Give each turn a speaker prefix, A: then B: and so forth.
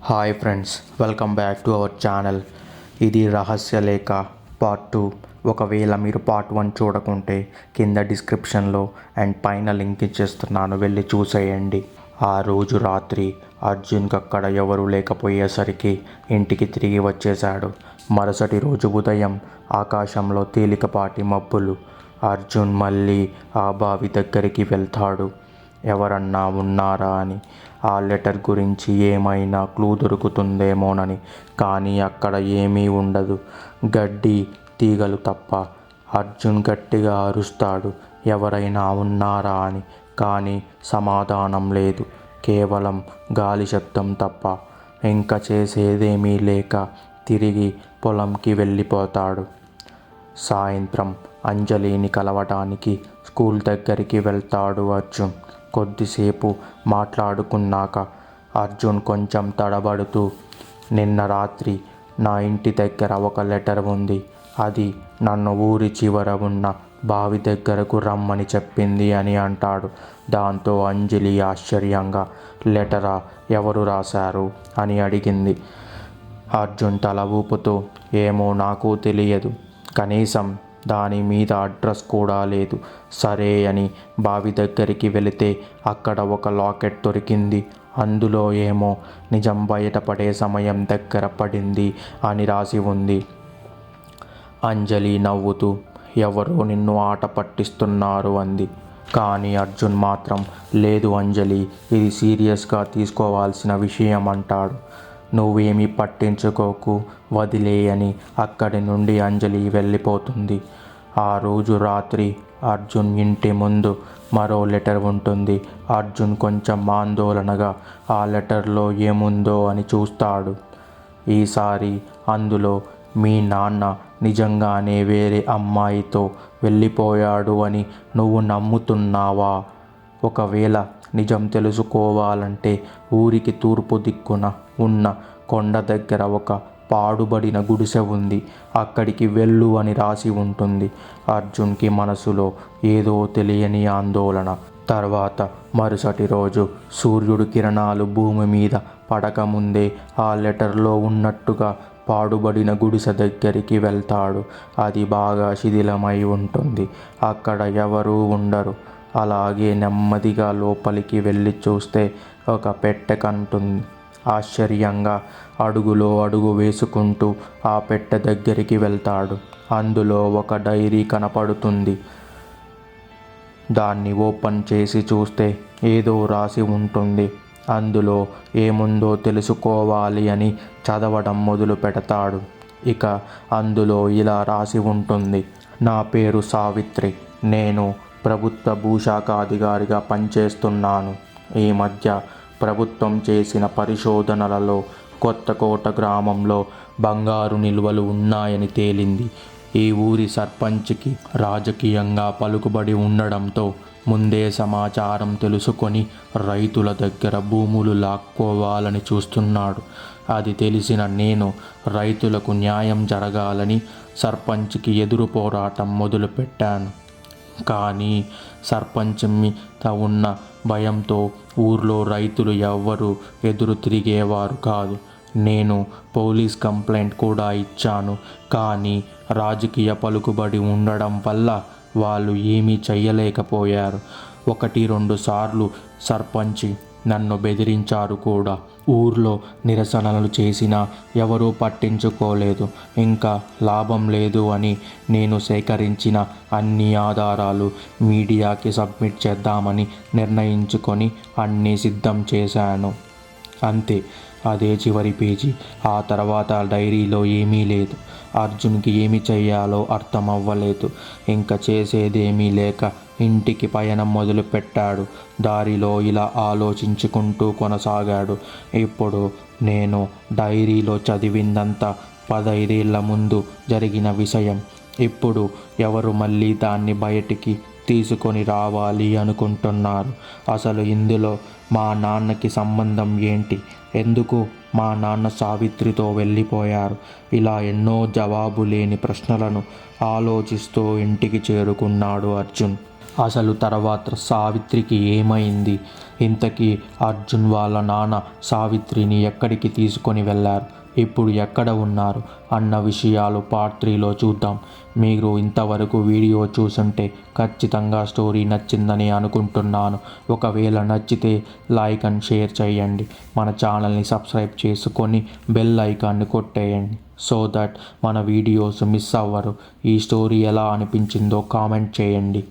A: Hi friends, welcome back to our channel. ఇది రహస్యలేఖ part 2. ఒకవేళ మీరు పార్ట్ 1 చూడకుంటే కింద డిస్క్రిప్షన్లో అండ్ పైన లింక్ ఇచ్చేస్తున్నాను, వెళ్ళి చూసేయండి. ఆ రోజు రాత్రి అర్జున్కి అక్కడ ఎవరూ లేకపోయేసరికి ఇంటికి తిరిగి వచ్చేశాడు. మరుసటి రోజు ఉదయం ఆకాశంలో తేలికపాటి మబ్బులు. అర్జున్ మళ్ళీ ఆ బావి దగ్గరికి వెళ్తాడు, ఎవరన్నా ఉన్నారా అని, ఆ లెటర్ గురించి ఏమైనా క్లూ దొరుకుతుందేమోనని. కానీ అక్కడ ఏమీ ఉండదు, గడ్డి తీగలు తప్ప. అర్జున్ గట్టిగా అరుస్తాడు, ఎవరైనా ఉన్నారా అని. కానీ సమాధానం లేదు, కేవలం గాలి శబ్దం తప్ప. ఇంకా చేసేదేమీ లేక తిరిగి పొలంకి వెళ్ళిపోతాడు. సాయంత్రం అంజలిని కలవటానికి స్కూల్ దగ్గరికి వెళ్తాడు అర్జున్. కొద్దిసేపు మాట్లాడుకున్నాక అర్జున్ కొంచెం తడబడుతూ, నిన్న రాత్రి నా ఇంటి దగ్గర ఒక లెటర్ ఉంది, అది నన్ను ఊరి చివర ఉన్న బావి దగ్గరకు రమ్మని చెప్పింది అని అంటాడు. దాంతో అంజలి ఆశ్చర్యంగా, లెటరా, ఎవరు రాశారు అని అడిగింది. అర్జున్ తల ఊపుతూ, ఏమో, నాకు తెలియదు, కనీసం దాని మీద అడ్రస్ కూడా లేదు. సరే అని బావి దగ్గరికి వెళితే అక్కడ ఒక లాకెట్ దొరికింది. అందులో ఏమో నిజం బయటపడే సమయం దగ్గర పడింది అని రాసి ఉంది. అంజలి నవ్వుతూ, ఎవరో నిన్ను ఆట పట్టిస్తున్నారు అంది. కానీ అర్జున్ మాత్రం, లేదు అంజలి, ఇది సీరియస్గా తీసుకోవాల్సిన విషయం అంటాడు. నువ్వేమీ పట్టించుకోకు, వదిలే అని అక్కడి నుండి అంజలి వెళ్ళిపోతుంది. ఆ రోజు రాత్రి అర్జున్ ఇంటి ముందు మరో లెటర్ ఉంటుంది. అర్జున్ కొంచెం ఆందోళనగా ఆ లెటర్లో ఏముందో అని చూస్తాడు. ఈసారి అందులో, మీ నాన్న నిజంగానే వేరే అమ్మాయితో వెళ్ళిపోయాడు అని నువ్వు నమ్ముతున్నావా? ఒకవేళ నిజం తెలుసుకోవాలంటే ఊరికి తూర్పు దిక్కున ఉన్న కొండ దగ్గర ఒక పాడుబడిన గుడిసె ఉంది, అక్కడికి వెళ్ళు అని రాసి ఉంటుంది. అర్జున్కి మనసులో ఏదో తెలియని ఆందోళన. తర్వాత మరుసటి రోజు సూర్యుడు కిరణాలు భూమి మీద పడకముందే ఆ లెటర్లో ఉన్నట్టుగా పాడుబడిన గుడిసె దగ్గరికి వెళ్తాడు. అది బాగా శిథిలమై ఉంటుంది, అక్కడ ఎవరూ ఉండరు. అలాగే నెమ్మదిగా లోపలికి వెళ్ళి చూస్తే ఒక పెట్టె కంటుంది. ఆశ్చర్యంగా అడుగులో అడుగు వేసుకుంటూ ఆ పెట్టె దగ్గరికి వెళ్తాడు. అందులో ఒక డైరీ కనపడుతుంది. దాన్ని ఓపెన్ చేసి చూస్తే ఏదో రాసి ఉంటుంది. అందులో ఏముందో తెలుసుకోవాలి అని చదవడం మొదలు పెడతాడు. ఇక అందులో ఇలా రాసి ఉంటుంది, నా పేరు సావిత్రి, నేను ప్రభుత్వ భూశాఖ అధికారిగా పనిచేస్తున్నాను. ఈ మధ్య ప్రభుత్వం చేసిన పరిశోధనలలో కొత్తకోట గ్రామంలో బంగారు నిల్వలు ఉన్నాయని తేలింది. ఈ ఊరి సర్పంచ్కి రాజకీయంగా పలుకుబడి ఉండడంతో ముందే సమాచారం తెలుసుకొని రైతుల దగ్గర భూములు లాక్కోవాలని చూస్తున్నాడు. అది తెలిసిన నేను రైతులకు న్యాయం జరగాలని సర్పంచ్కి ఎదురు పోరాటం మొదలుపెట్టాను. కానీ సర్పంచ్ మీద ఉన్న భయంతో ఊర్లో రైతులు ఎవ్వరూ ఎదురు తిరిగేవారు కాదు. నేను పోలీస్ కంప్లైంట్ కూడా ఇచ్చాను. కానీ రాజకీయ పలుకుబడి ఉండడం వల్ల వాళ్ళు ఏమీ చెయ్యలేకపోయారు. 1-2 సార్లు సర్పంచ్ నన్ను బెదిరించారు కూడా. ఊర్లో నిరసనలు చేసినా ఎవరూ పట్టించుకోలేదు. ఇంకా లాభం లేదు అని నేను సేకరించిన అన్ని ఆధారాలు మీడియాకి సబ్మిట్ చేద్దామని నిర్ణయించుకొని అన్నీ సిద్ధం చేశాను. అంతే, అదే చివరి పేజీ. ఆ తర్వాత డైరీలో ఏమీ లేదు. అర్జున్కి ఏమి చెయ్యాలో అర్థం అవ్వలేదు. ఇంకా చేసేదేమీ లేక ఇంటికి పయనం మొదలుపెట్టాడు. దారిలో ఇలా ఆలోచించుకుంటూ కొనసాగాడు, ఇప్పుడు నేను డైరీలో చదివిందంతా 15 ఏళ్ల ముందు జరిగిన విషయం. ఇప్పుడు ఎవరు మళ్ళీ దాన్ని బయటికి తీసుకొని రావాలి అనుకుంటున్నారు? అసలు ఇందులో మా నాన్నకి సంబంధం ఏంటి? ఎందుకు మా నాన్న సావిత్రితో వెళ్ళిపోయారు? ఇలా ఎన్నో జవాబు లేని ప్రశ్నలను ఆలోచిస్తూ ఇంటికి చేరుకున్నాడు అర్జున్. అసలు తర్వాత సావిత్రికి ఏమైంది? ఇంతకీ అర్జున్ వాళ్ళ నాన్న సావిత్రిని ఎక్కడికి తీసుకొని వెళ్ళారు? ఇప్పుడు ఎక్కడ ఉన్నారు అన్న విషయాలు పార్ట్ 3లో చూద్దాం. మీరు ఇంతవరకు వీడియో చూసుంటే ఖచ్చితంగా స్టోరీ నచ్చిందని అనుకుంటున్నాను. ఒకవేళ నచ్చితే లైక్ అండ్ షేర్ చేయండి. మన ఛానల్ని సబ్స్క్రైబ్ చేసుకొని బెల్ ఐకాన్ని కొట్టేయండి, సో దట్ మన వీడియోస్ మిస్ అవ్వరు. ఈ స్టోరీ ఎలా అనిపించిందో కామెంట్ చేయండి.